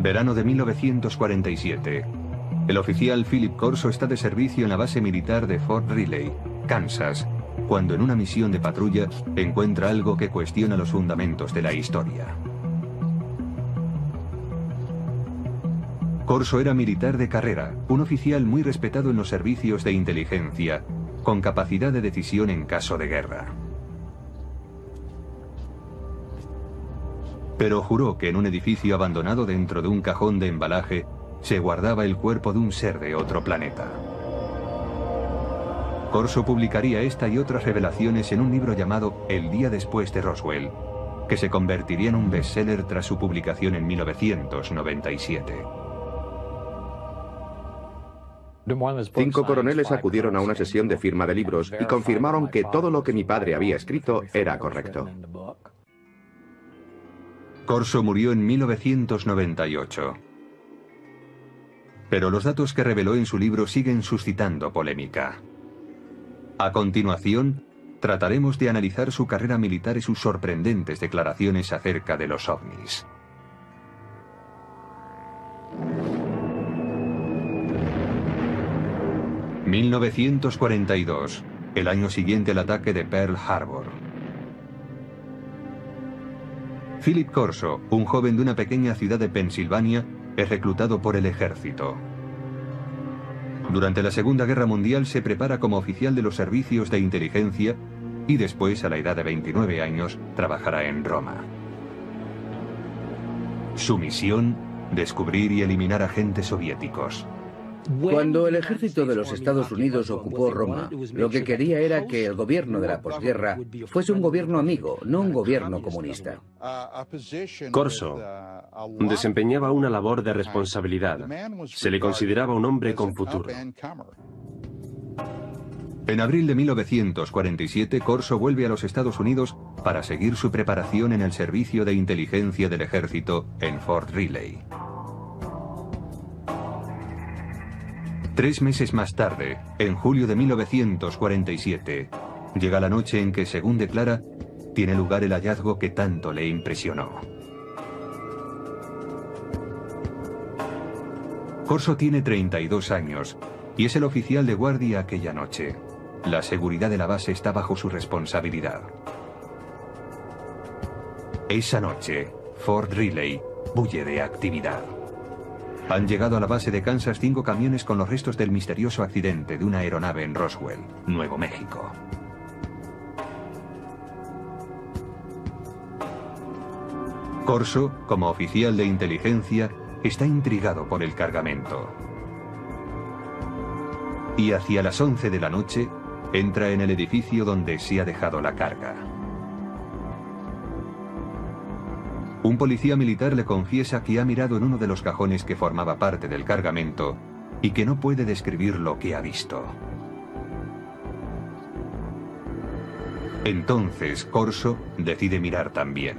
Verano de 1947. El oficial Philip Corso está de servicio en la base militar de Fort Riley, Kansas, cuando en una misión de patrulla encuentra algo que cuestiona los fundamentos de la historia. Corso era militar de carrera, un oficial muy respetado en los servicios de inteligencia, con capacidad de decisión en caso de guerra. Pero juró que en un edificio abandonado dentro de un cajón de embalaje se guardaba el cuerpo de un ser de otro planeta. Corso publicaría esta y otras revelaciones en un libro llamado El día después de Roswell, que se convertiría en un bestseller tras su publicación en 1997. 5 coroneles acudieron a una sesión de firma de libros y confirmaron que todo lo que mi padre había escrito era correcto. Corso murió en 1998. Pero los datos que reveló en su libro siguen suscitando polémica. A continuación, trataremos de analizar su carrera militar y sus sorprendentes declaraciones acerca de los ovnis. ...1942, el año siguiente al ataque de Pearl Harbor. Philip Corso, un joven de una pequeña ciudad de Pensilvania, es reclutado por el ejército. Durante la Segunda Guerra Mundial se prepara como oficial de los servicios de inteligencia y después, a la edad de 29 años, trabajará en Roma. Su misión, descubrir y eliminar agentes soviéticos. Cuando el ejército de los Estados Unidos ocupó Roma, lo que quería era que el gobierno de la posguerra fuese un gobierno amigo, no un gobierno comunista. Corso desempeñaba una labor de responsabilidad. Se le consideraba un hombre con futuro. En abril de 1947, Corso vuelve a los Estados Unidos para seguir su preparación en el servicio de inteligencia del ejército en Fort Riley. 3 meses más tarde, en julio de 1947, llega la noche en que, según declara, tiene lugar el hallazgo que tanto le impresionó. Corso tiene 32 años y es el oficial de guardia aquella noche. La seguridad de la base está bajo su responsabilidad. Esa noche, Fort Riley bulle de actividad. Han llegado a la base de Kansas 5 camiones con los restos del misterioso accidente de una aeronave en Roswell, Nuevo México. Corso, como oficial de inteligencia, está intrigado por el cargamento. Y hacia las 11 de la noche, entra en el edificio donde se ha dejado la carga. Un policía militar le confiesa que ha mirado en uno de los cajones que formaba parte del cargamento y que no puede describir lo que ha visto. Entonces Corso decide mirar también.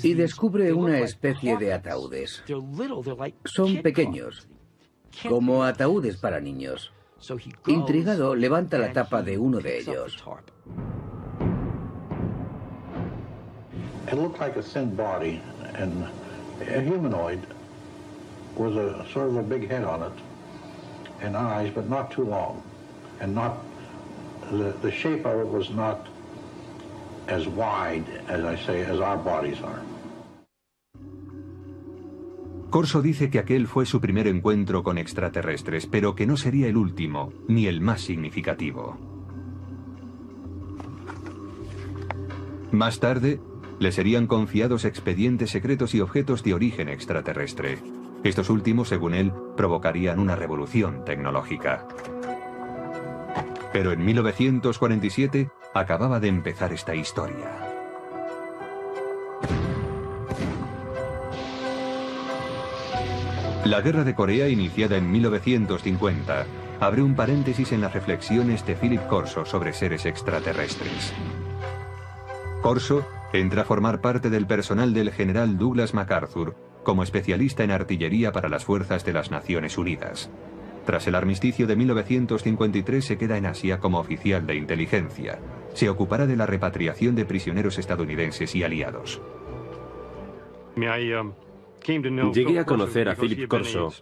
Y descubre una especie de ataúdes. Son pequeños, como ataúdes para niños. Intrigado, levanta la tapa de uno de ellos. It looked like a thin body, and a humanoid with a sort of a big head on it, and eyes, but not too long, and not the shape of it was not as wide, as I say, as our bodies are. Corso dice que aquel fue su primer encuentro con extraterrestres, pero que no sería el último, ni el más significativo. Más tarde, le serían confiados expedientes secretos y objetos de origen extraterrestre. Estos últimos, según él, provocarían una revolución tecnológica. Pero en 1947 acababa de empezar esta historia. La Guerra de Corea, iniciada en 1950, abre un paréntesis en las reflexiones de Philip Corso sobre seres extraterrestres. Corso entra a formar parte del personal del general Douglas MacArthur como especialista en artillería para las fuerzas de las Naciones Unidas. Tras el armisticio de 1953 se queda en Asia como oficial de inteligencia. Se ocupará de la repatriación de prisioneros estadounidenses y aliados. Llegué a conocer a Philip Corso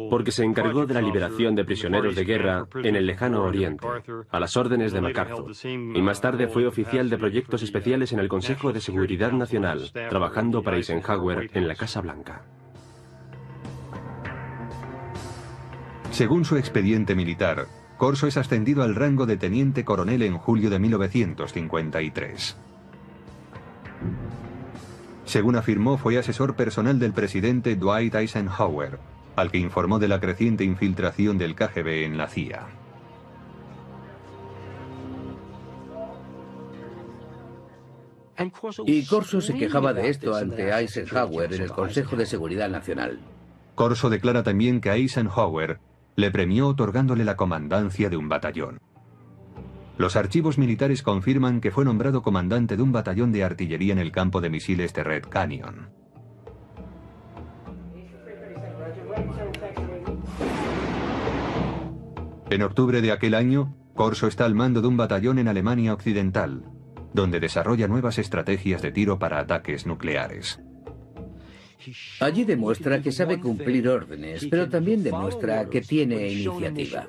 porque se encargó de la liberación de prisioneros de guerra en el lejano Oriente, a las órdenes de MacArthur, y más tarde fue oficial de proyectos especiales en el Consejo de Seguridad Nacional, trabajando para Eisenhower en la Casa Blanca. Según su expediente militar, Corso es ascendido al rango de teniente coronel en julio de 1953. Según afirmó, fue asesor personal del presidente Dwight Eisenhower, al que informó de la creciente infiltración del KGB en la CIA. Y Corso se quejaba de esto ante Eisenhower en el Consejo de Seguridad Nacional. Corso declara también que Eisenhower le premió otorgándole la comandancia de un batallón. Los archivos militares confirman que fue nombrado comandante de un batallón de artillería en el campo de misiles de Red Canyon. En octubre de aquel año, Corso está al mando de un batallón en Alemania Occidental, donde desarrolla nuevas estrategias de tiro para ataques nucleares. Allí demuestra que sabe cumplir órdenes, pero también demuestra que tiene iniciativa.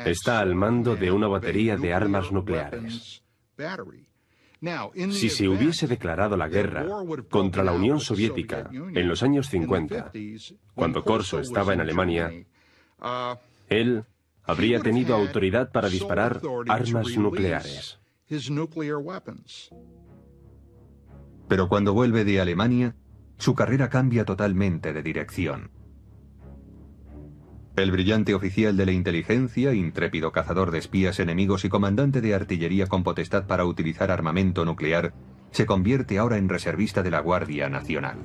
Está al mando de una batería de armas nucleares. Si se hubiese declarado la guerra contra la Unión Soviética en los años 50, cuando Corso estaba en Alemania, él habría tenido autoridad para disparar armas nucleares. Pero cuando vuelve de Alemania, su carrera cambia totalmente de dirección. El brillante oficial de la inteligencia, intrépido cazador de espías enemigos y comandante de artillería con potestad para utilizar armamento nuclear, se convierte ahora en reservista de la Guardia Nacional.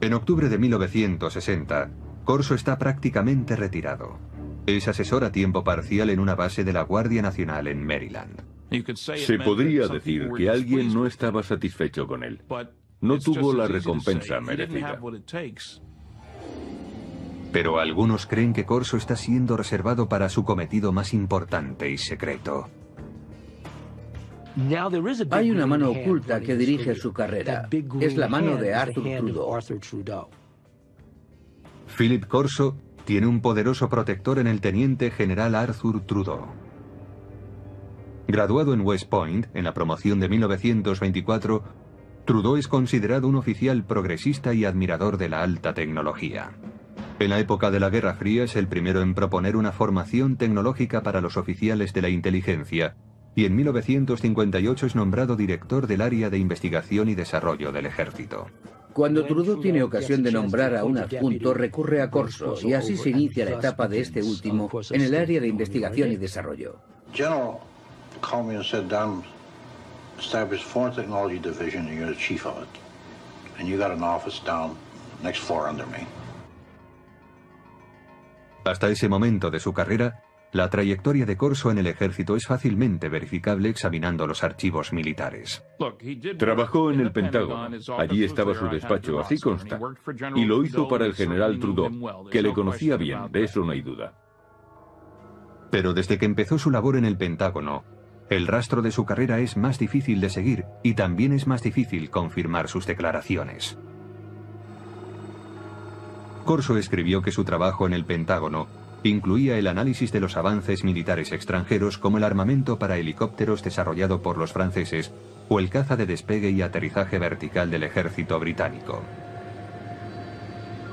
En octubre de 1960, Corso está prácticamente retirado. Es asesor a tiempo parcial en una base de la Guardia Nacional en Maryland. Se podría decir que alguien no estaba satisfecho con él. No tuvo la recompensa merecida. Pero algunos creen que Corso está siendo reservado para su cometido más importante y secreto. Hay una mano oculta que dirige su carrera. Es la mano de Arthur Trudeau. Philip Corso tiene un poderoso protector en el teniente general Arthur Trudeau. Graduado en West Point, en la promoción de 1924, Trudeau es considerado un oficial progresista y admirador de la alta tecnología. En la época de la Guerra Fría es el primero en proponer una formación tecnológica para los oficiales de la inteligencia, y en 1958 es nombrado director del área de investigación y desarrollo del ejército. Cuando Trudeau tiene ocasión de nombrar a un adjunto, recurre a Corso, y así se inicia la etapa de este último en el área de investigación y desarrollo. General called me and said, "Don, establish Foreign Technology Division, and you're the chief of it. And you got an office down next floor under me." Hasta ese momento de su carrera, la trayectoria de Corso en el ejército es fácilmente verificable examinando los archivos militares. Trabajó en el Pentágono. Allí estaba su despacho, así consta. Y lo hizo para el general Trudeau, que le conocía bien, de eso no hay duda. Pero desde que empezó su labor en el Pentágono, el rastro de su carrera es más difícil de seguir y también es más difícil confirmar sus declaraciones. Corso escribió que su trabajo en el Pentágono incluía el análisis de los avances militares extranjeros como el armamento para helicópteros desarrollado por los franceses o el caza de despegue y aterrizaje vertical del ejército británico.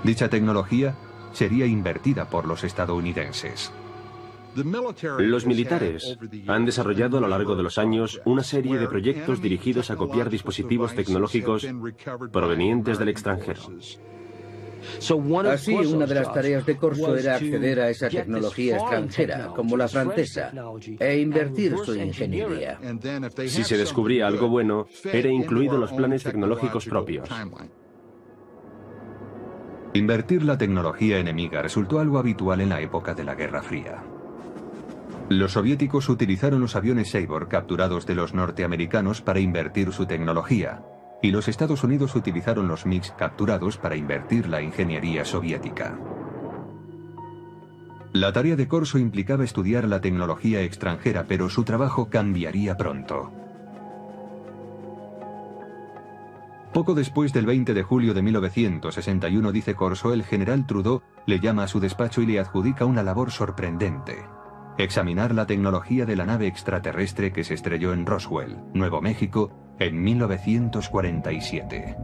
Dicha tecnología sería invertida por los estadounidenses. Los militares han desarrollado a lo largo de los años una serie de proyectos dirigidos a copiar dispositivos tecnológicos provenientes del extranjero. Así, una de las tareas de Corso era acceder a esa tecnología extranjera, como la francesa, e invertir su ingeniería. Si se descubría algo bueno, era incluido en los planes tecnológicos propios. Invertir la tecnología enemiga resultó algo habitual en la época de la Guerra Fría. Los soviéticos utilizaron los aviones Sabor capturados de los norteamericanos para invertir su tecnología, y los Estados Unidos utilizaron los MiG capturados para invertir la ingeniería soviética. La tarea de Corso implicaba estudiar la tecnología extranjera, pero su trabajo cambiaría pronto. Poco después del 20 de julio de 1961, dice Corso, el general Trudeau le llama a su despacho y le adjudica una labor sorprendente: examinar la tecnología de la nave extraterrestre que se estrelló en Roswell, Nuevo México, en 1947.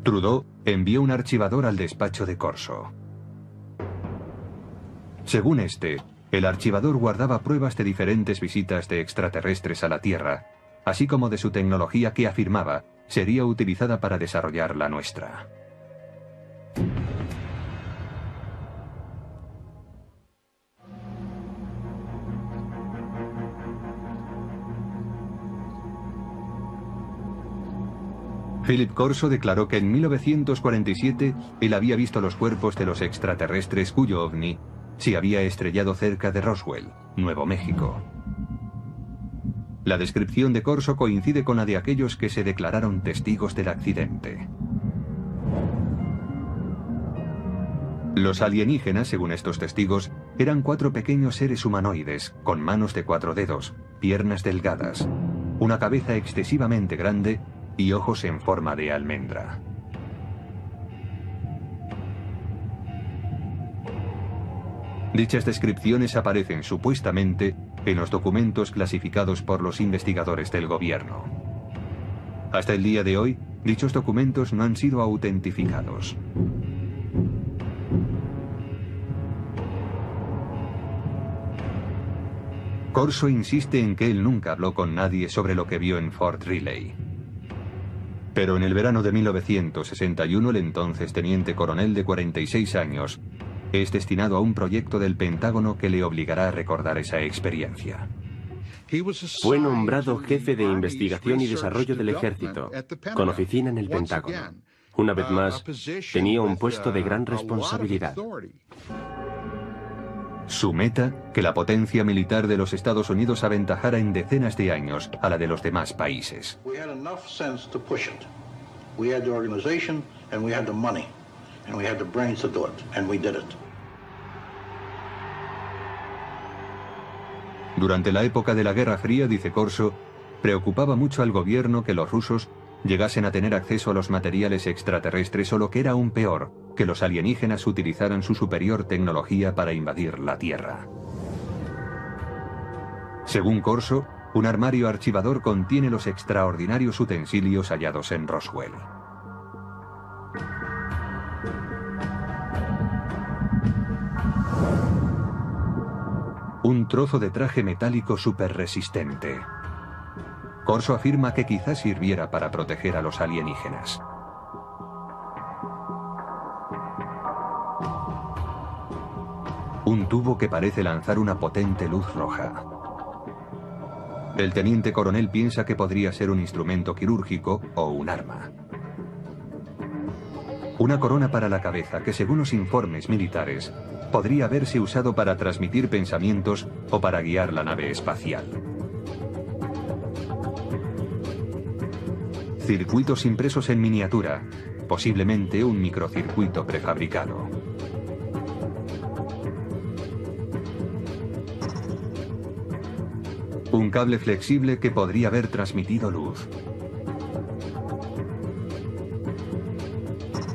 Trudeau envió un archivador al despacho de Corso. Según este, el archivador guardaba pruebas de diferentes visitas de extraterrestres a la Tierra, así como de su tecnología que afirmaba sería utilizada para desarrollar la nuestra. Philip Corso declaró que en 1947 él había visto los cuerpos de los extraterrestres cuyo ovni se había estrellado cerca de Roswell, Nuevo México. La descripción de Corso coincide con la de aquellos que se declararon testigos del accidente. Los alienígenas, según estos testigos, eran 4 pequeños seres humanoides, con manos de 4 dedos, piernas delgadas, una cabeza excesivamente grande y ojos en forma de almendra. Dichas descripciones aparecen supuestamente en los documentos clasificados por los investigadores del gobierno. Hasta el día de hoy, dichos documentos no han sido autentificados. Corso insiste en que él nunca habló con nadie sobre lo que vio en Fort Riley. Pero en el verano de 1961, el entonces teniente coronel de 46 años es destinado a un proyecto del Pentágono que le obligará a recordar esa experiencia. Fue nombrado jefe de investigación y desarrollo del ejército, con oficina en el Pentágono. Una vez más, tenía un puesto de gran responsabilidad. Su meta, que la potencia militar de los Estados Unidos aventajara en decenas de años a la de los demás países. Durante la época de la Guerra Fría, dice Corso, preocupaba mucho al gobierno que los rusos llegasen a tener acceso a los materiales extraterrestres o, lo que era aún peor, que los alienígenas utilizaran su superior tecnología para invadir la Tierra. Según Corso, un armario archivador contiene los extraordinarios utensilios hallados en Roswell. Un trozo de traje metálico superresistente. Corso afirma que quizás sirviera para proteger a los alienígenas. Un tubo que parece lanzar una potente luz roja. El teniente coronel piensa que podría ser un instrumento quirúrgico o un arma. Una corona para la cabeza que, según los informes militares, podría haberse usado para transmitir pensamientos o para guiar la nave espacial. Circuitos impresos en miniatura, posiblemente un microcircuito prefabricado. Un cable flexible que podría haber transmitido luz.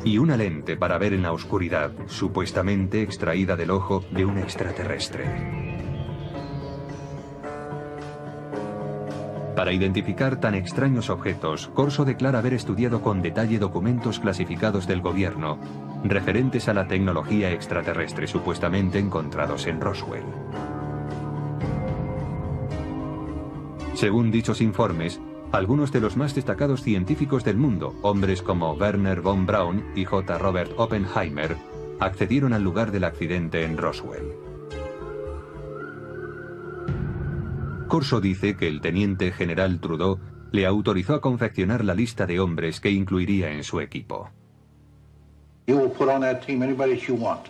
Y una lente para ver en la oscuridad, supuestamente extraída del ojo de un extraterrestre. Para identificar tan extraños objetos, Corso declara haber estudiado con detalle documentos clasificados del gobierno referentes a la tecnología extraterrestre supuestamente encontrados en Roswell. Según dichos informes, algunos de los más destacados científicos del mundo, hombres como Werner von Braun y J. Robert Oppenheimer, accedieron al lugar del accidente en Roswell. Corso dice que el teniente general Trudeau le autorizó a confeccionar la lista de hombres que incluiría en su equipo. You will put on that team anybody that you want.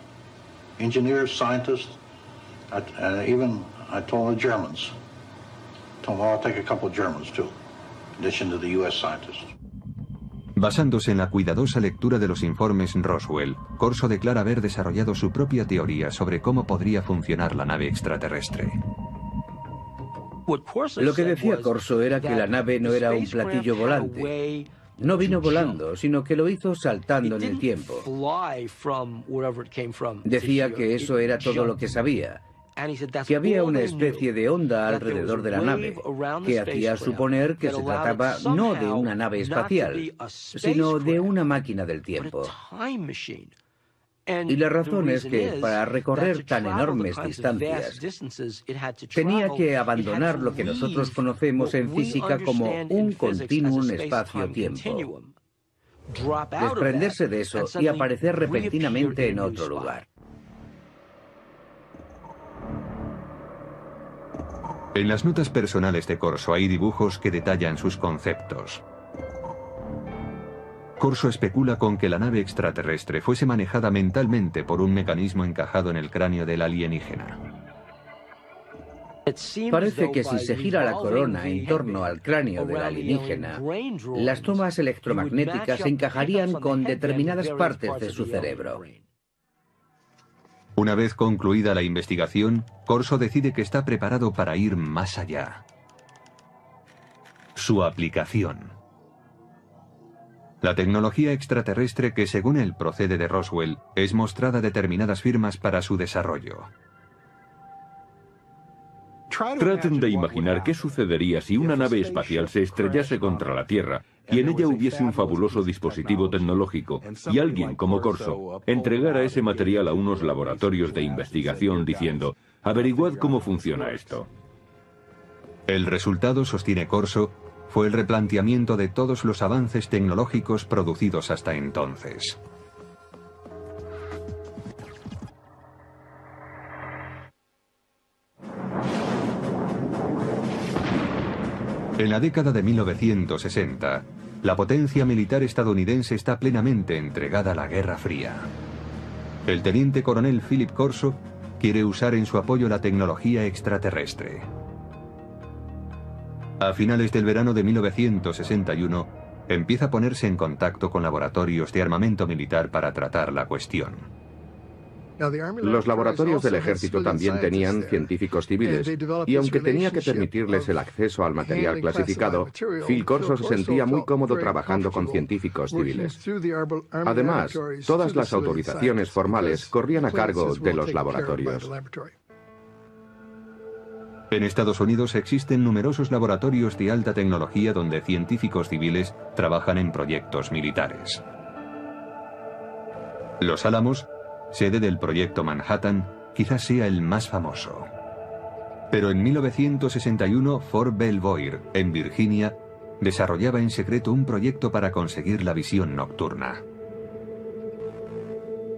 Engineers, scientists, and even I told the Germans. Told them I'll take a couple of Germans too, in addition to the US scientists. Basándose en la cuidadosa lectura de los informes Roswell, Corso declara haber desarrollado su propia teoría sobre cómo podría funcionar la nave extraterrestre. Lo que decía Corso era que la nave no era un platillo volante. No vino volando, sino que lo hizo saltando en el tiempo. Decía que eso era todo lo que sabía, que había una especie de onda alrededor de la nave, que hacía suponer que se trataba no de una nave espacial, sino de una máquina del tiempo. Y la razón es que para recorrer tan enormes distancias, tenía que abandonar lo que nosotros conocemos en física como un continuum espacio-tiempo, desprenderse de eso y aparecer repentinamente en otro lugar. En las notas personales de Corso hay dibujos que detallan sus conceptos. Corso especula con que la nave extraterrestre fuese manejada mentalmente por un mecanismo encajado en el cráneo del alienígena. Parece que si se gira la corona en torno al cráneo del alienígena, las tomas electromagnéticas se encajarían con determinadas partes de su cerebro. Una vez concluida la investigación, Corso decide que está preparado para ir más allá. Su aplicación. La tecnología extraterrestre que, según él, procede de Roswell, es mostrada a determinadas firmas para su desarrollo. Traten de imaginar qué sucedería si una nave espacial se estrellase contra la Tierra y en ella hubiese un fabuloso dispositivo tecnológico y alguien como Corso entregara ese material a unos laboratorios de investigación diciendo: averiguad cómo funciona esto. El resultado, sostiene Corso, fue el replanteamiento de todos los avances tecnológicos producidos hasta entonces. En la década de 1960, la potencia militar estadounidense está plenamente entregada a la Guerra Fría. El teniente coronel Philip Corso quiere usar en su apoyo la tecnología extraterrestre. A finales del verano de 1961, empieza a ponerse en contacto con laboratorios de armamento militar para tratar la cuestión. Los laboratorios del ejército también tenían científicos civiles, y aunque tenía que permitirles el acceso al material clasificado, Phil Corso se sentía muy cómodo trabajando con científicos civiles. Además, todas las autorizaciones formales corrían a cargo de los laboratorios. En Estados Unidos existen numerosos laboratorios de alta tecnología donde científicos civiles trabajan en proyectos militares. Los Álamos, sede del proyecto Manhattan, quizás sea el más famoso. Pero en 1961, Fort Belvoir, en Virginia, desarrollaba en secreto un proyecto para conseguir la visión nocturna.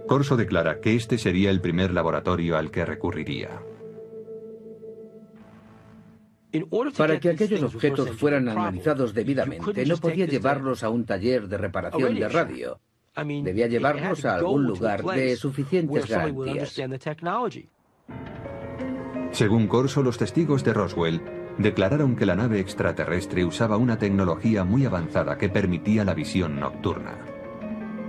Corso declara que este sería el primer laboratorio al que recurriría. Para que aquellos objetos fueran analizados debidamente, no podía llevarlos a un taller de reparación de radio. Debía llevarlos a algún lugar de suficientes garantías. Según Corso, los testigos de Roswell declararon que la nave extraterrestre usaba una tecnología muy avanzada que permitía la visión nocturna.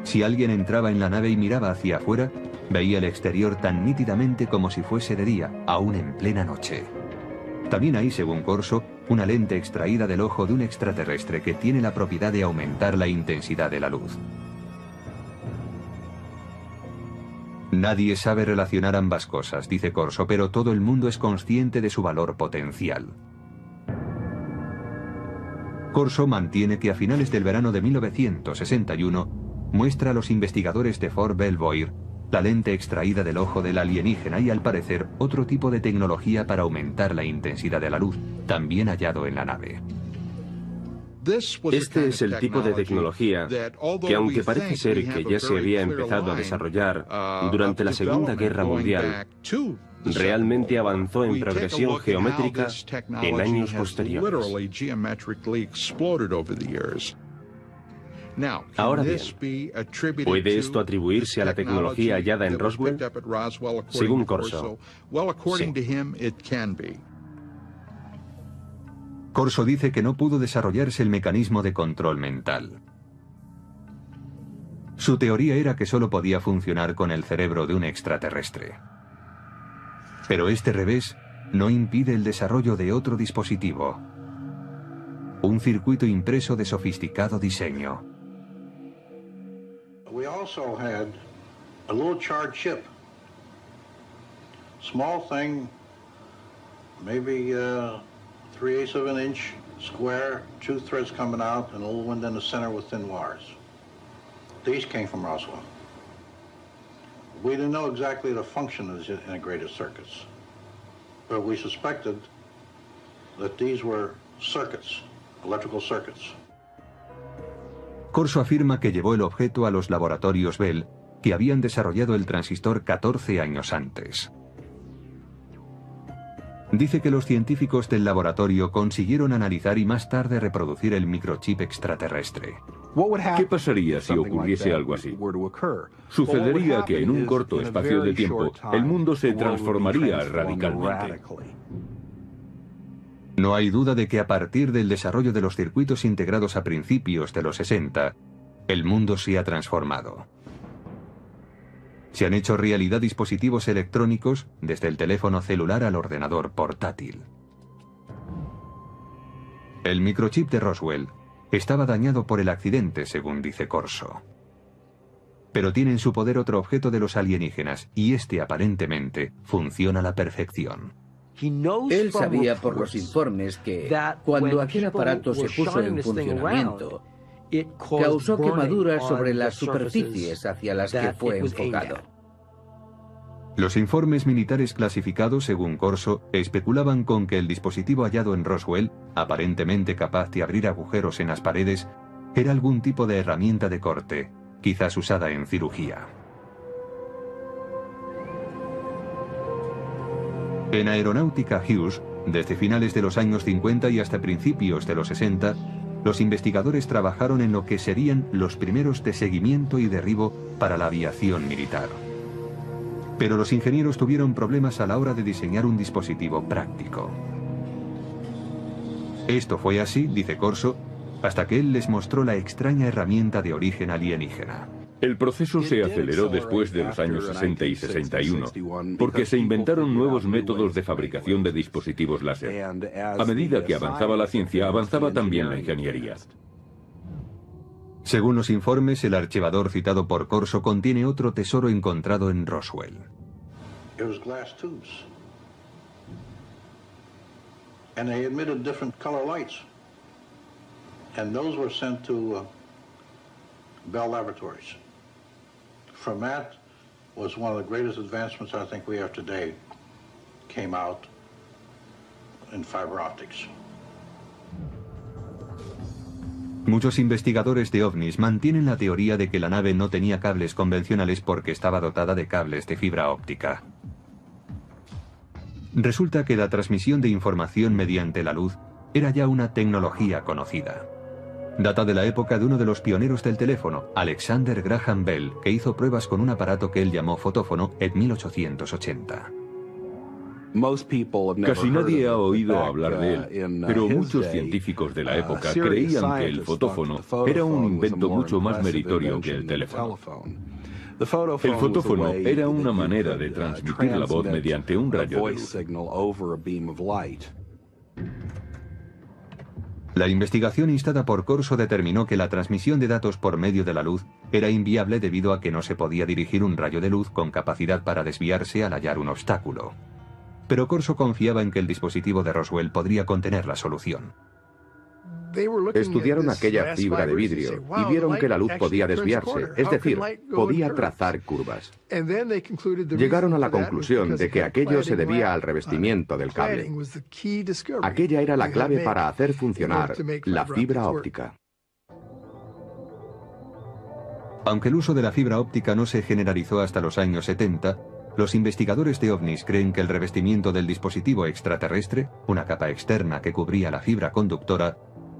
Si alguien entraba en la nave y miraba hacia afuera, veía el exterior tan nítidamente como si fuese de día, aún en plena noche. También hay, según Corso, una lente extraída del ojo de un extraterrestre que tiene la propiedad de aumentar la intensidad de la luz. Nadie sabe relacionar ambas cosas, dice Corso, pero todo el mundo es consciente de su valor potencial. Corso mantiene que a finales del verano de 1961 muestra a los investigadores de Fort Belvoir la lente extraída del ojo del alienígena y, al parecer, otro tipo de tecnología para aumentar la intensidad de la luz, también hallado en la nave. Este es el tipo de tecnología que, aunque parece ser que ya se había empezado a desarrollar durante la Segunda Guerra Mundial, realmente avanzó en progresión geométrica en años posteriores. Ahora bien, ¿puede esto atribuirse a la tecnología hallada en Roswell? Según Corso, sí. Corso dice que no pudo desarrollarse el mecanismo de control mental. Su teoría era que solo podía funcionar con el cerebro de un extraterrestre. Pero este revés no impide el desarrollo de otro dispositivo. Un circuito impreso de sofisticado diseño. We also had a little charred chip. Small thing, maybe 3/8 of an inch square, 2 threads coming out, and a little one in the center with thin wires. These came from Roswell. We didn't know exactly the function of these integrated circuits, but we suspected that these were circuits, electrical circuits. Corso afirma que llevó el objeto a los laboratorios Bell, que habían desarrollado el transistor 14 años antes. Dice que los científicos del laboratorio consiguieron analizar y más tarde reproducir el microchip extraterrestre. ¿Qué pasaría si ocurriese algo así? Sucedería que en un corto espacio de tiempo el mundo se transformaría radicalmente. No hay duda de que a partir del desarrollo de los circuitos integrados a principios de los 60, el mundo se ha transformado. Se han hecho realidad dispositivos electrónicos desde el teléfono celular al ordenador portátil. El microchip de Roswell estaba dañado por el accidente, según dice Corso. Pero tiene en su poder otro objeto de los alienígenas, y este aparentemente funciona a la perfección. Él sabía por los informes que cuando aquel aparato se puso en funcionamiento, causó quemaduras sobre las superficies hacia las que fue enfocado. Los informes militares clasificados, según Corso, especulaban con que el dispositivo hallado en Roswell, aparentemente capaz de abrir agujeros en las paredes, era algún tipo de herramienta de corte, quizás usada en cirugía. En Aeronáutica Hughes, desde finales de los años 50 y hasta principios de los 60, los investigadores trabajaron en lo que serían los primeros de seguimiento y derribo para la aviación militar. Pero los ingenieros tuvieron problemas a la hora de diseñar un dispositivo práctico. Esto fue así, dice Corso, hasta que él les mostró la extraña herramienta de origen alienígena. El proceso se aceleró después de los años 60 y 61, porque se inventaron nuevos métodos de fabricación de dispositivos láser. A medida que avanzaba la ciencia, avanzaba también la ingeniería. Según los informes, el archivador citado por Corso contiene otro tesoro encontrado en Roswell. It was glass tubes. And they emitted different color lights. And those were sent to Bell Laboratories. From that was one of the greatest advancements I think we have today, came out in fiber optics. Muchos investigadores de ovnis mantienen la teoría de que la nave no tenía cables convencionales porque estaba dotada de cables de fibra óptica. Resulta que la transmisión de información mediante la luz era ya una tecnología conocida. Data de la época de uno de los pioneros del teléfono, Alexander Graham Bell, que hizo pruebas con un aparato que él llamó fotófono en 1880. Casi nadie ha oído hablar de él, pero muchos científicos de la época creían que el fotófono era un invento mucho más meritorio que el teléfono. El fotófono era una manera de transmitir la voz mediante un rayo de luz. La investigación instada por Corso determinó que la transmisión de datos por medio de la luz era inviable debido a que no se podía dirigir un rayo de luz con capacidad para desviarse al hallar un obstáculo. Pero Corso confiaba en que el dispositivo de Roswell podría contener la solución. Estudiaron aquella fibra de vidrio y vieron que la luz podía desviarse, es decir, podía trazar curvas. Llegaron a la conclusión de que aquello se debía al revestimiento del cable. Aquella era la clave para hacer funcionar la fibra óptica. Aunque el uso de la fibra óptica no se generalizó hasta los años 70, los investigadores de ovnis creen que el revestimiento del dispositivo extraterrestre, una capa externa que cubría la fibra conductora,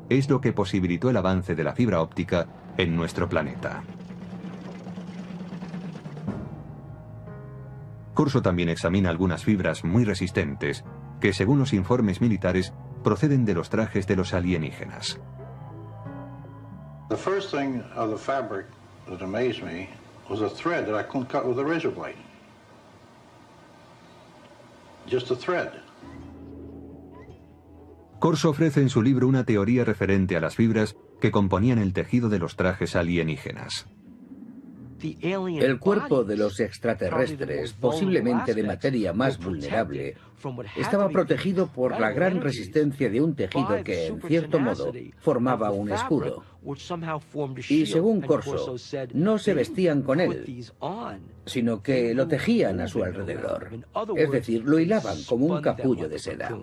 es lo que posibilitó el avance de la fibra óptica en nuestro planeta. Corso también examina algunas fibras muy resistentes que, según los informes militares, proceden de los trajes de los alienígenas. The first thing of the fabric that amazed me was a thread that I couldn't cut with a razor blade. Just a thread. Corso ofrece en su libro una teoría referente a las fibras que componían el tejido de los trajes alienígenas. El cuerpo de los extraterrestres, posiblemente de materia más vulnerable, estaba protegido por la gran resistencia de un tejido que, en cierto modo, formaba un escudo. Y según Corso, no se vestían con él, sino que lo tejían a su alrededor. Es decir, lo hilaban como un capullo de seda.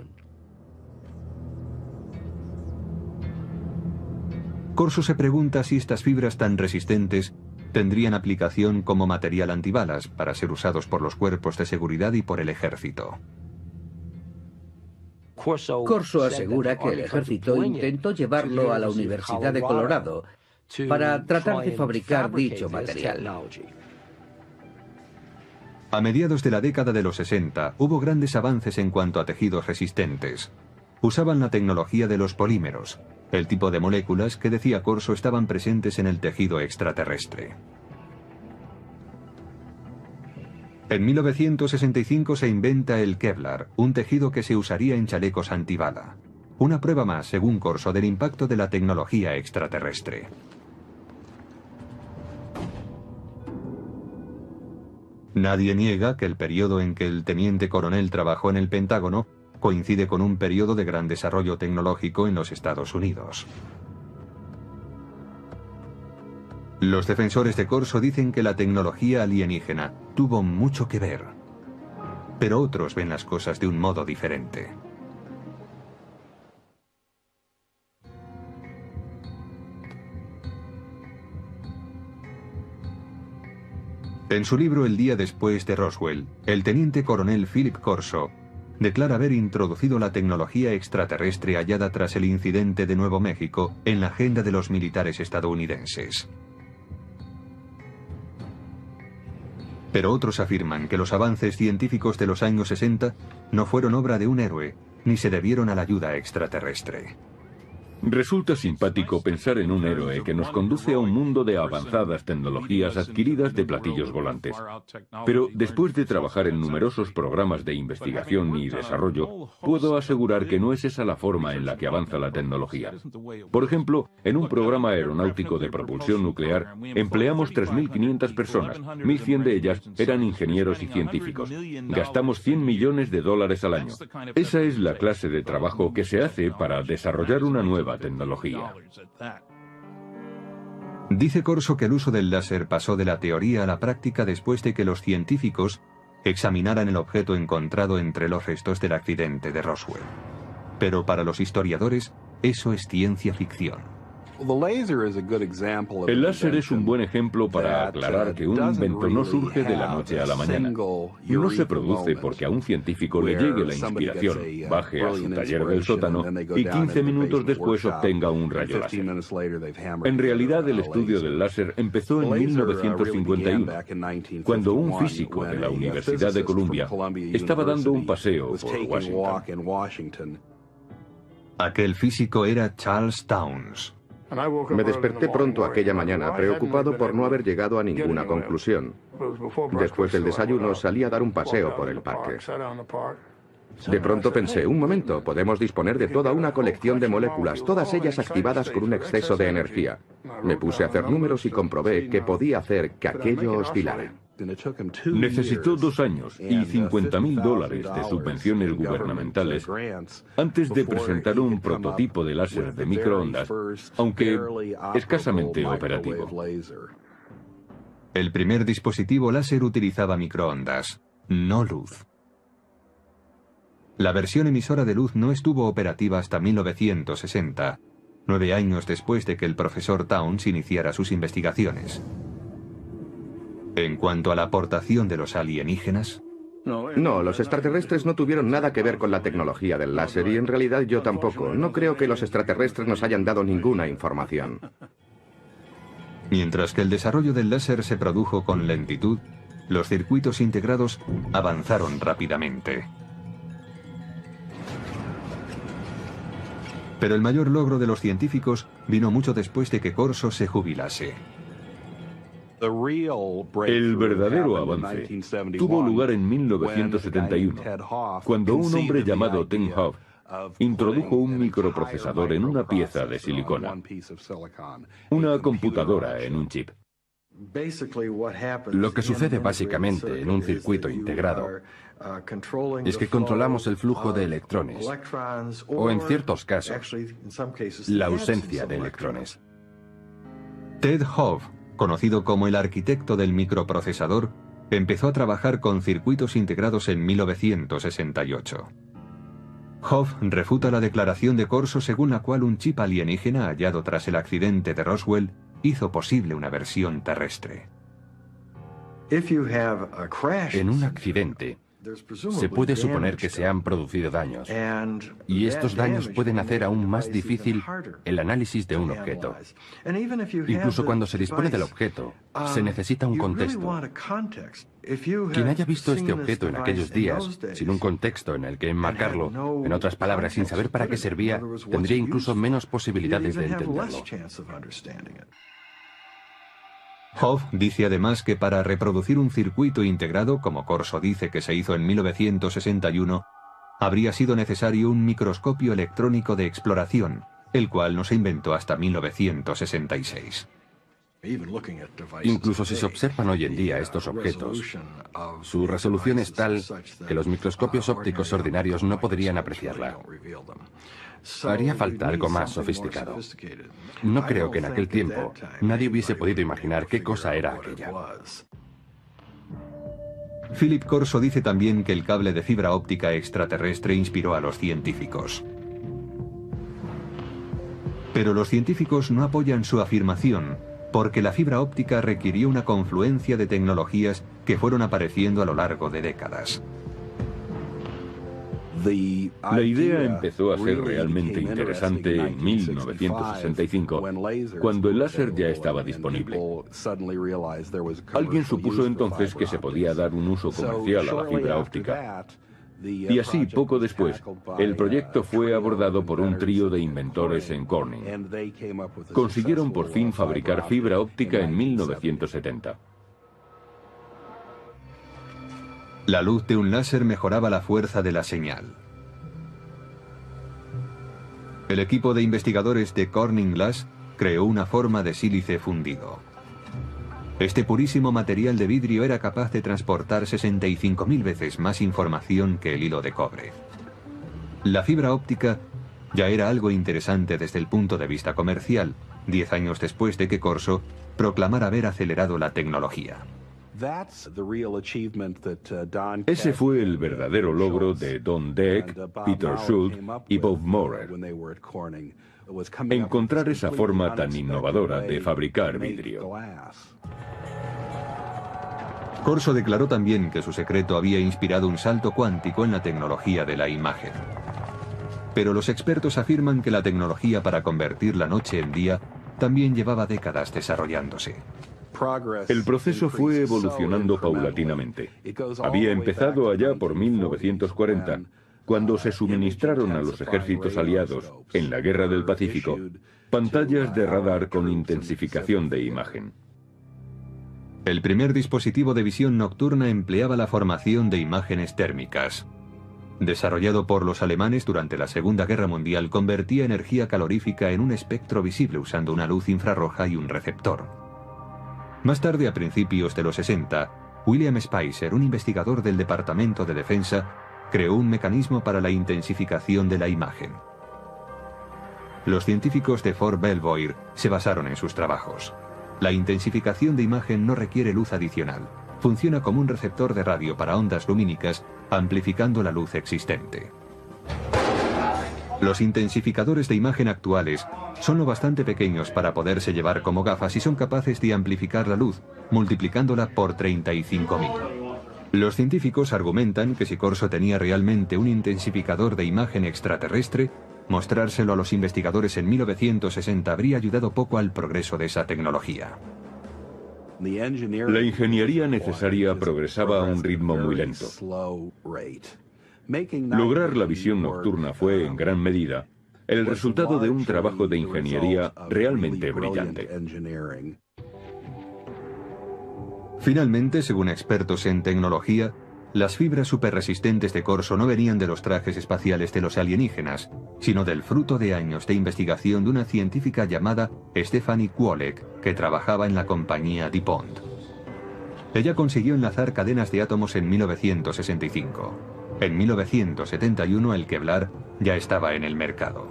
Corso se pregunta si estas fibras tan resistentes tendrían aplicación como material antibalas para ser usados por los cuerpos de seguridad y por el ejército. Corso asegura que el ejército intentó llevarlo a la Universidad de Colorado para tratar de fabricar dicho material. A mediados de la década de los 60 hubo grandes avances en cuanto a tejidos resistentes. Usaban la tecnología de los polímeros, el tipo de moléculas que, decía Corso, estaban presentes en el tejido extraterrestre. En 1965 se inventa el Kevlar, un tejido que se usaría en chalecos antibala. Una prueba más, según Corso, del impacto de la tecnología extraterrestre. Nadie niega que el periodo en que el teniente coronel trabajó en el Pentágono coincide con un periodo de gran desarrollo tecnológico en los Estados Unidos. Los defensores de Corso dicen que la tecnología alienígena tuvo mucho que ver, pero otros ven las cosas de un modo diferente. En su libro El día después de Roswell, el teniente coronel Philip Corso declara haber introducido la tecnología extraterrestre hallada tras el incidente de Nuevo México en la agenda de los militares estadounidenses. Pero otros afirman que los avances científicos de los años 60 no fueron obra de un héroe, ni se debieron a la ayuda extraterrestre. Resulta simpático pensar en un héroe que nos conduce a un mundo de avanzadas tecnologías adquiridas de platillos volantes. Pero después de trabajar en numerosos programas de investigación y desarrollo, puedo asegurar que no es esa la forma en la que avanza la tecnología. Por ejemplo, en un programa aeronáutico de propulsión nuclear, empleamos 3.500 personas, 1.100 de ellas eran ingenieros y científicos. Gastamos $100 millones al año. Esa es la clase de trabajo que se hace para desarrollar una nueva tecnología. Dice Corso que el uso del láser pasó de la teoría a la práctica después de que los científicos examinaran el objeto encontrado entre los restos del accidente de Roswell. Pero para los historiadores, eso es ciencia ficción. El láser es un buen ejemplo para aclarar que un invento no surge de la noche a la mañana. No se produce porque a un científico le llegue la inspiración, baje a su taller del sótano y 15 minutos después obtenga un rayo láser. En realidad, el estudio del láser empezó en 1951, cuando un físico de la Universidad de Columbia estaba dando un paseo por Washington. Aquel físico era Charles Townes. Me desperté pronto aquella mañana, preocupado por no haber llegado a ninguna conclusión. Después del desayuno salí a dar un paseo por el parque. De pronto pensé, un momento, podemos disponer de toda una colección de moléculas, todas ellas activadas con un exceso de energía. Me puse a hacer números y comprobé que podía hacer que aquello oscilara. Necesitó 2 años y $50.000 de subvenciones gubernamentales antes de presentar un prototipo de láser de microondas, aunque escasamente operativo. El primer dispositivo láser utilizaba microondas, no luz. La versión emisora de luz no estuvo operativa hasta 1960, 9 años después de que el profesor Townes iniciara sus investigaciones. En cuanto a la aportación de los alienígenas... No, los extraterrestres no tuvieron nada que ver con la tecnología del láser y en realidad yo tampoco. No creo que los extraterrestres nos hayan dado ninguna información. Mientras que el desarrollo del láser se produjo con lentitud, los circuitos integrados avanzaron rápidamente. Pero el mayor logro de los científicos vino mucho después de que Corso se jubilase. El verdadero avance tuvo lugar en 1971, cuando un hombre llamado Tim Hoff introdujo un microprocesador en una pieza de silicona, una computadora en un chip. Lo que sucede básicamente en un circuito integrado es que controlamos el flujo de electrones, o en ciertos casos, la ausencia de electrones. Ted Hove, conocido como el arquitecto del microprocesador, empezó a trabajar con circuitos integrados en 1968. Hove refuta la declaración de Corso según la cual un chip alienígena hallado tras el accidente de Roswell hizo posible una versión terrestre. En un accidente, se puede suponer que se han producido daños, y estos daños pueden hacer aún más difícil el análisis de un objeto. Incluso cuando se dispone del objeto, se necesita un contexto. Quien haya visto este objeto en aquellos días, sin un contexto en el que enmarcarlo, en otras palabras, sin saber para qué servía, tendría incluso menos posibilidades de entenderlo. Hove dice además que para reproducir un circuito integrado, como Corso dice que se hizo en 1961, habría sido necesario un microscopio electrónico de exploración, el cual no se inventó hasta 1966. Incluso si se observan hoy en día estos objetos, su resolución es tal que los microscopios ópticos ordinarios no podrían apreciarla. Haría falta algo más sofisticado. No creo que en aquel tiempo nadie hubiese podido imaginar qué cosa era aquella. Philip Corso dice también que el cable de fibra óptica extraterrestre inspiró a los científicos. Pero los científicos no apoyan su afirmación, porque la fibra óptica requirió una confluencia de tecnologías que fueron apareciendo a lo largo de décadas. La idea empezó a ser realmente interesante en 1965, cuando el láser ya estaba disponible. Alguien supuso entonces que se podía dar un uso comercial a la fibra óptica. Y así, poco después, el proyecto fue abordado por un trío de inventores en Corning. Consiguieron por fin fabricar fibra óptica en 1970. La luz de un láser mejoraba la fuerza de la señal. El equipo de investigadores de Corning Glass creó una forma de sílice fundido. Este purísimo material de vidrio era capaz de transportar 65.000 veces más información que el hilo de cobre. La fibra óptica ya era algo interesante desde el punto de vista comercial, 10 años después de que Corso proclamara haber acelerado la tecnología. Ese fue el verdadero logro de Don Deck, Peter Schultz y Bob Maurer. Encontrar esa forma tan innovadora de fabricar vidrio. Corso declaró también que su secreto había inspirado un salto cuántico en la tecnología de la imagen. Pero los expertos afirman que la tecnología para convertir la noche en día también llevaba décadas desarrollándose. El proceso fue evolucionando paulatinamente. Había empezado allá por 1940, cuando se suministraron a los ejércitos aliados, en la Guerra del Pacífico, pantallas de radar con intensificación de imagen. El primer dispositivo de visión nocturna empleaba la formación de imágenes térmicas. Desarrollado por los alemanes durante la Segunda Guerra Mundial, convertía energía calorífica en un espectro visible usando una luz infrarroja y un receptor. Más tarde, a principios de los 60, William Spicer, un investigador del Departamento de Defensa, creó un mecanismo para la intensificación de la imagen. Los científicos de Fort Belvoir se basaron en sus trabajos. La intensificación de imagen no requiere luz adicional. Funciona como un receptor de radio para ondas lumínicas, amplificando la luz existente. Los intensificadores de imagen actuales son lo bastante pequeños para poderse llevar como gafas y son capaces de amplificar la luz, multiplicándola por 35.000. Los científicos argumentan que si Corso tenía realmente un intensificador de imagen extraterrestre, mostrárselo a los investigadores en 1960 habría ayudado poco al progreso de esa tecnología. La ingeniería necesaria progresaba a un ritmo muy lento. Lograr la visión nocturna fue, en gran medida, el resultado de un trabajo de ingeniería realmente brillante. Finalmente, según expertos en tecnología, Las fibras superresistentes de Corso no venían de los trajes espaciales de los alienígenas, sino del fruto de años de investigación de una científica llamada Stephanie Kwolek, que trabajaba en la compañía DuPont. Ella consiguió enlazar cadenas de átomos en 1965. En 1971 el Kevlar ya estaba en el mercado.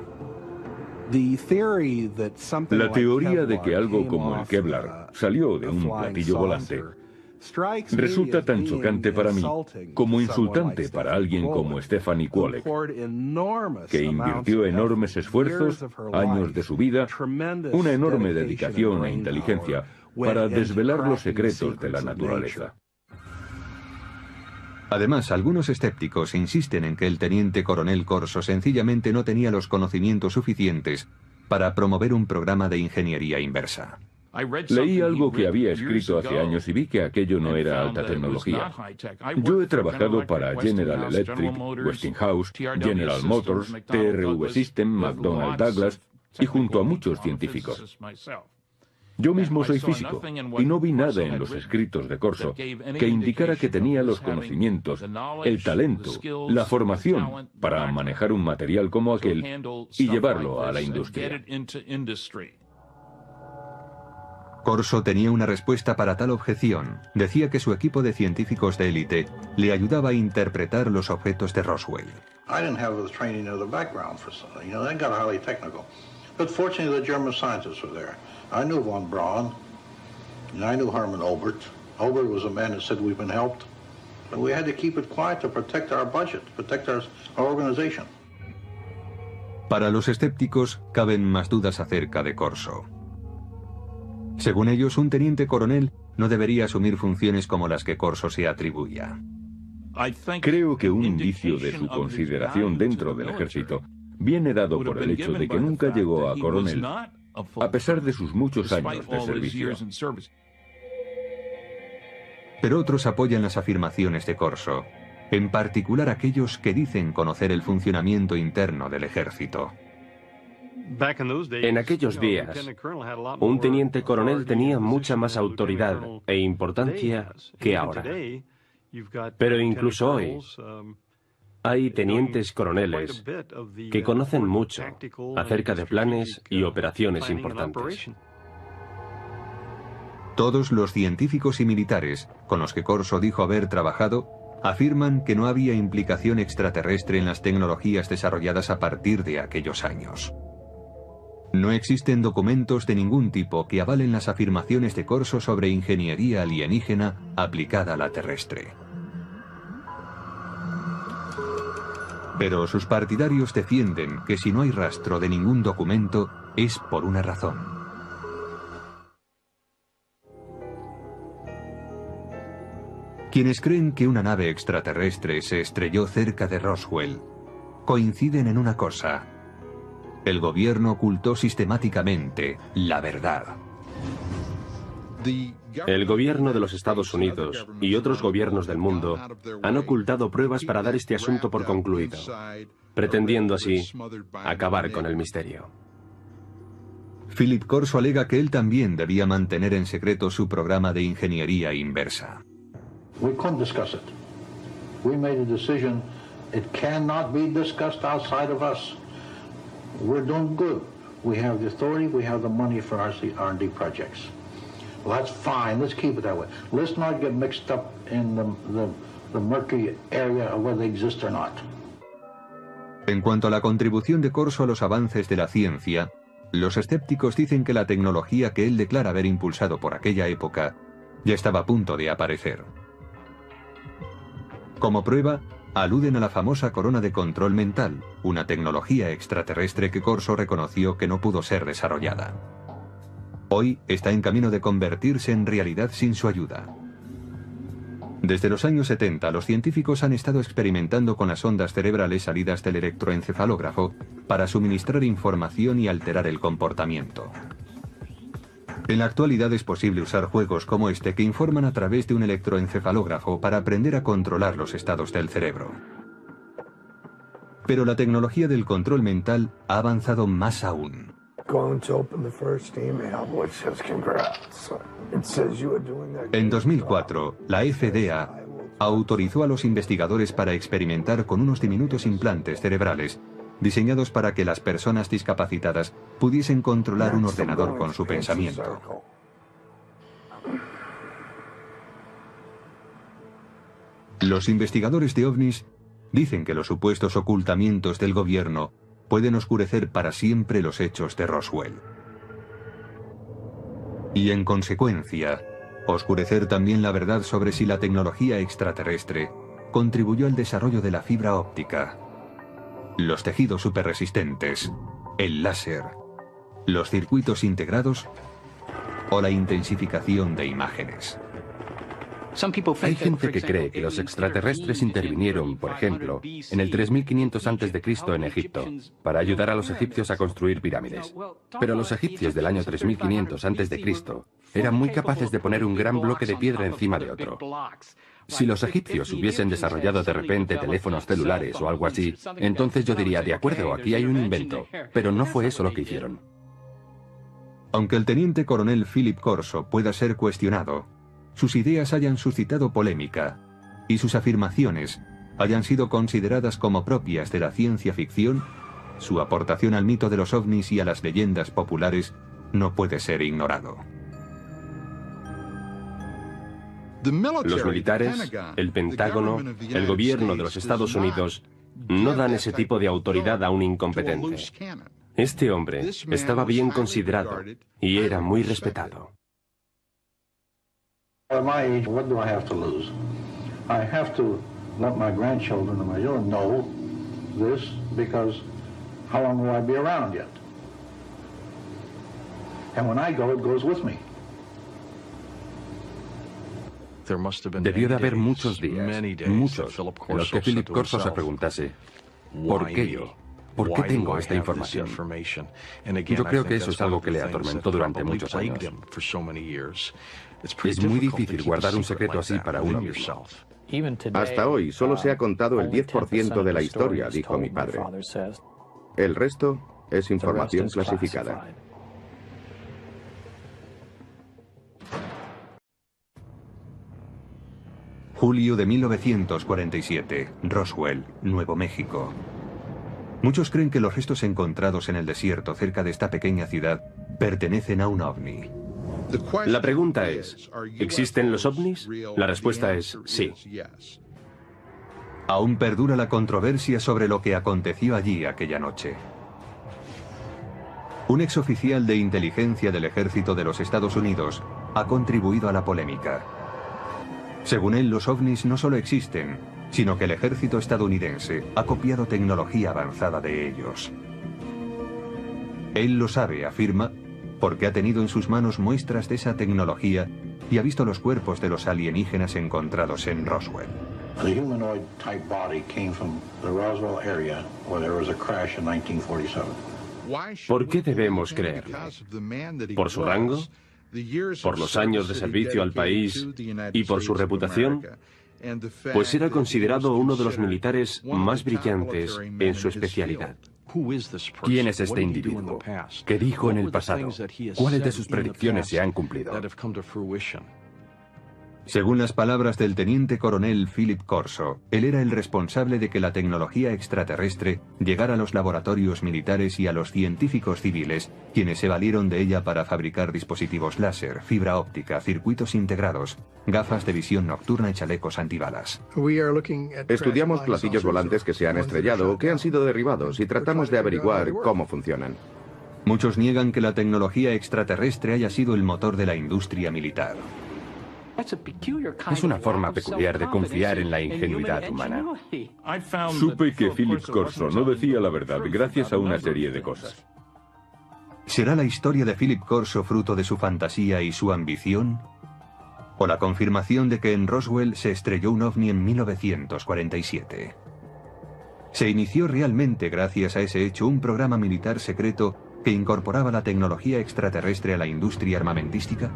La teoría de que algo como el Kevlar salió de un platillo volante resulta tan chocante para mí como insultante para alguien como Stephanie Kwolek, que invirtió enormes esfuerzos, años de su vida, una enorme dedicación e inteligencia para desvelar los secretos de la naturaleza. Además, algunos escépticos insisten en que el teniente coronel Corso sencillamente no tenía los conocimientos suficientes para promover un programa de ingeniería inversa. Leí algo que había escrito hace años y vi que aquello no era alta tecnología. Yo he trabajado para General Electric, Westinghouse, General Motors, TRV System, McDonnell Douglas y junto a muchos científicos. Yo mismo soy físico y no vi nada en los escritos de Corso que indicara que tenía los conocimientos, el talento, la formación para manejar un material como aquel y llevarlo a la industria. Corso tenía una respuesta para tal objeción. Decía que su equipo de científicos de élite le ayudaba a interpretar los objetos de Roswell. I didn't have the training or the background for something, they got highly technical. But fortunately the German scientists were there. I knew von Braun, and I knew Hermann Oberth. Oberth was a man who said we've been helped. But we had to keep it quiet to protect our budget, protect our organization. Para los escépticos, caben más dudas acerca de Corso. Según ellos, un teniente coronel no debería asumir funciones como las que Corso se atribuía. Creo que un indicio de su consideración dentro del ejército viene dado por el hecho de que nunca llegó a coronel, a pesar de sus muchos años de servicio. Pero otros apoyan las afirmaciones de Corso, en particular aquellos que dicen conocer el funcionamiento interno del ejército. En aquellos días, un teniente coronel tenía mucha más autoridad e importancia que ahora. Pero incluso hoy, hay tenientes coroneles que conocen mucho acerca de planes y operaciones importantes. Todos los científicos y militares con los que Corso dijo haber trabajado afirman que no había implicación extraterrestre en las tecnologías desarrolladas a partir de aquellos años. No existen documentos de ningún tipo que avalen las afirmaciones de Corso sobre ingeniería alienígena aplicada a la terrestre. Pero sus partidarios defienden que si no hay rastro de ningún documento es por una razón. Quienes creen que una nave extraterrestre se estrelló cerca de Roswell coinciden en una cosa: el gobierno ocultó sistemáticamente la verdad. El gobierno de los Estados Unidos y otros gobiernos del mundo han ocultado pruebas para dar este asunto por concluido, pretendiendo así acabar con el misterio. Philip Corso alega que él también debía mantener en secreto su programa de ingeniería inversa. We couldn't discuss it. We made a decision. It cannot be discussed outside of us. We're doing good. We have the authority, we have the money for our R&D projects. Well, that's fine. Let's keep it that way. Let's not get mixed up in the murky area of whether they exist or not. En cuanto a la contribución de Corso a los avances de la ciencia, los escépticos dicen que la tecnología que él declara haber impulsado por aquella época ya estaba a punto de aparecer. Como prueba, aluden a la famosa corona de control mental, una tecnología extraterrestre que Corso reconoció que no pudo ser desarrollada. Hoy está en camino de convertirse en realidad sin su ayuda. Desde los años 70, los científicos han estado experimentando con las ondas cerebrales salidas del electroencefalógrafo para suministrar información y alterar el comportamiento. En la actualidad es posible usar juegos como este que informan a través de un electroencefalógrafo para aprender a controlar los estados del cerebro. Pero la tecnología del control mental ha avanzado más aún. En 2004, la FDA autorizó a los investigadores para experimentar con unos diminutos implantes cerebrales, diseñados para que las personas discapacitadas pudiesen controlar un ordenador con su pensamiento. Los investigadores de ovnis dicen que los supuestos ocultamientos del gobierno pueden oscurecer para siempre los hechos de Roswell. Y en consecuencia, oscurecer también la verdad sobre si la tecnología extraterrestre contribuyó al desarrollo de la fibra óptica, los tejidos superresistentes, el láser, los circuitos integrados o la intensificación de imágenes. Hay gente que cree que los extraterrestres intervinieron, por ejemplo, en el 3500 a.C. en Egipto, para ayudar a los egipcios a construir pirámides. Pero los egipcios del año 3500 a.C. eran muy capaces de poner un gran bloque de piedra encima de otro. Si los egipcios hubiesen desarrollado de repente teléfonos celulares o algo así, entonces yo diría, de acuerdo, aquí hay un invento. Pero no fue eso lo que hicieron. Aunque el teniente coronel Philip Corso pueda ser cuestionado, sus ideas hayan suscitado polémica y sus afirmaciones hayan sido consideradas como propias de la ciencia ficción, su aportación al mito de los ovnis y a las leyendas populares no puede ser ignorado. Los militares, el Pentágono, el gobierno de los Estados Unidos no dan ese tipo de autoridad a un incompetente. Este hombre estaba bien considerado y era muy respetado. At my age, what do I have to lose? I have to let my grandchildren and my children know this, because how long will I be around yet? And when I go, it goes with me. Debió de haber muchos días, muchos, en los que Philip Corso se preguntase, ¿por qué yo? ¿Por qué tengo esta información? Yo creo que eso es algo que le atormentó durante muchos años. Es muy difícil guardar un secreto así para uno mismo. Hasta hoy solo se ha contado el 10% de la historia, dijo mi padre. El resto es información clasificada. Julio de 1947, Roswell, Nuevo México. Muchos creen que los restos encontrados en el desierto cerca de esta pequeña ciudad pertenecen a un ovni. La pregunta es, ¿existen los ovnis? La respuesta es sí. Aún perdura la controversia sobre lo que aconteció allí aquella noche. Un exoficial de inteligencia del ejército de los Estados Unidos ha contribuido a la polémica. Según él, los ovnis no solo existen, sino que el ejército estadounidense ha copiado tecnología avanzada de ellos. Él lo sabe, afirma, porque ha tenido en sus manos muestras de esa tecnología y ha visto los cuerpos de los alienígenas encontrados en Roswell. The humanoid type body came from the Roswell area where there was a crash in 1947. ¿Por qué debemos creerle? ¿Por su rango? ¿Por los años de servicio al país y por su reputación? Pues era considerado uno de los militares más brillantes en su especialidad. ¿Quién es este individuo? ¿Qué dijo en el pasado? ¿Cuáles de sus predicciones se han cumplido? Según las palabras del teniente coronel Philip Corso, él era el responsable de que la tecnología extraterrestre llegara a los laboratorios militares y a los científicos civiles, quienes se valieron de ella para fabricar dispositivos láser, fibra óptica, circuitos integrados, gafas de visión nocturna y chalecos antibalas. Estudiamos platillos volantes que se han estrellado o que han sido derribados y tratamos de averiguar cómo funcionan. Muchos niegan que la tecnología extraterrestre haya sido el motor de la industria militar. Es una forma peculiar de confiar en la ingenuidad humana. Supe que Philip Corso no decía la verdad gracias a una serie de cosas. ¿Será la historia de Philip Corso fruto de su fantasía y su ambición? ¿O la confirmación de que en Roswell se estrelló un ovni en 1947? ¿Se inició realmente gracias a ese hecho un programa militar secreto que incorporaba la tecnología extraterrestre a la industria armamentística?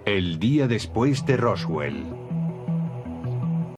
El día después de Roswell.